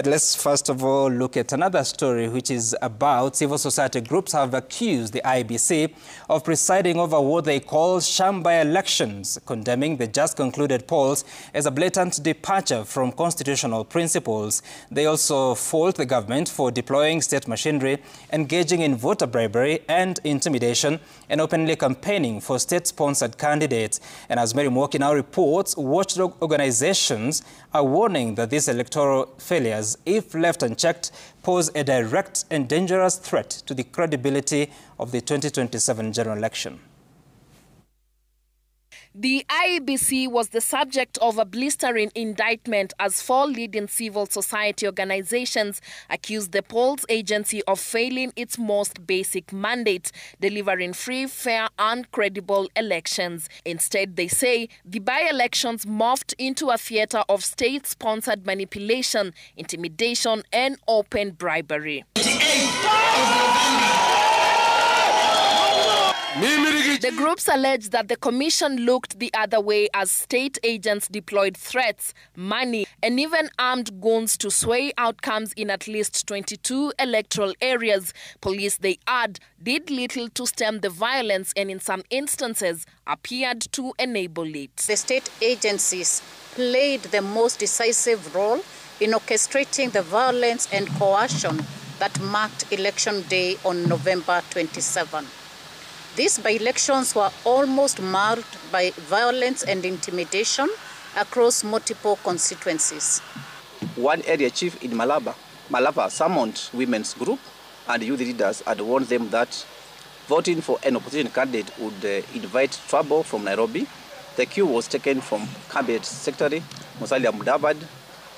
Let's first of all look at another story, which is about civil society groups have accused the IEBC of presiding over what they call sham by-elections, condemning the just concluded polls as a blatant departure from constitutional principles. They also fault the government for deploying state machinery, engaging in voter bribery and intimidation, and openly campaigning for state-sponsored candidates. And as Mary Mwoki now reports, watchdog organizations are warning that these electoral failures, if left unchecked, pose a direct and dangerous threat to the credibility of the 2027 general election. The IEBC was the subject of a blistering indictment as 4 leading civil society organizations accused the polls agency of failing its most basic mandate, delivering free, fair and credible elections. Instead, they say the by-elections morphed into a theater of state-sponsored manipulation, intimidation and open bribery. The groups allege that the commission looked the other way as state agents deployed threats, money, and even armed goons to sway outcomes in at least 22 electoral areas. Police, they add, did little to stem the violence and in some instances appeared to enable it. The state agencies played the most decisive role in orchestrating the violence and coercion that marked election day on November 27. These by-elections were almost marked by violence and intimidation across multiple constituencies. One area chief in Malaba summoned women's group and youth leaders and warned them that voting for an opposition candidate would invite trouble from Nairobi. The cue was taken from Cabinet Secretary Musalia Mudavadi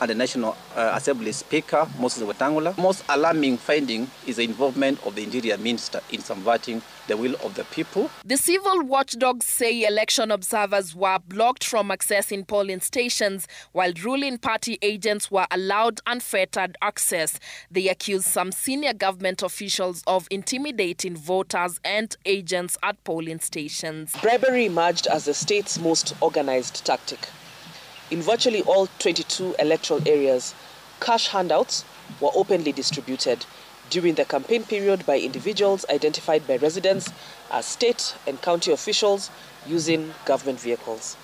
and the National Assembly Speaker Moses Wetangula. Most alarming finding is the involvement of the Interior Minister in subverting the will of the people. The civil watchdogs say election observers were blocked from accessing polling stations, while ruling party agents were allowed unfettered access. They accuse some senior government officials of intimidating voters and agents at polling stations. Bribery emerged as the state's most organized tactic. In virtually all 22 electoral areas, cash handouts were openly distributed during the campaign period by individuals identified by residents as state and county officials using government vehicles.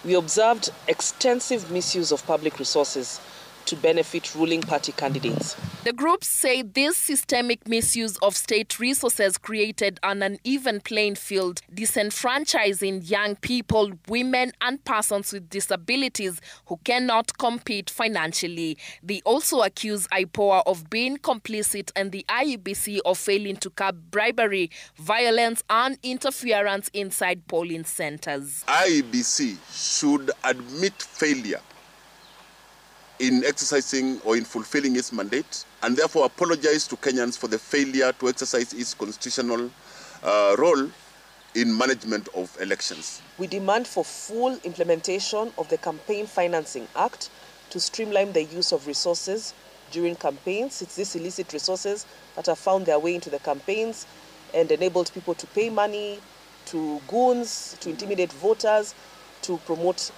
We observed extensive misuse of public resources to benefit ruling party candidates. The groups say this systemic misuse of state resources created an uneven playing field, disenfranchising young people, women and persons with disabilities who cannot compete financially. They also accuse IPOA of being complicit and the IEBC of failing to curb bribery, violence and interference inside polling centers. IEBC should admit failure in exercising or in fulfilling its mandate, and therefore apologize to Kenyans for the failure to exercise its constitutional role in management of elections. We demand for full implementation of the Campaign Financing Act to streamline the use of resources during campaigns. It's these illicit resources that have found their way into the campaigns and enabled people to pay money to goons, to intimidate voters, to promote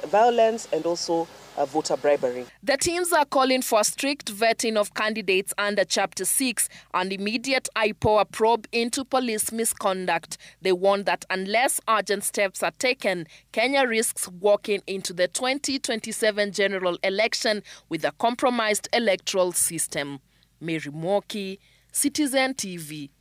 violence and also voter bribery. The teams are calling for strict vetting of candidates under Chapter 6 and immediate IPOA probe into police misconduct. They warn that unless urgent steps are taken, Kenya risks walking into the 2027 general election with a compromised electoral system. Mary Mwoki, Citizen TV.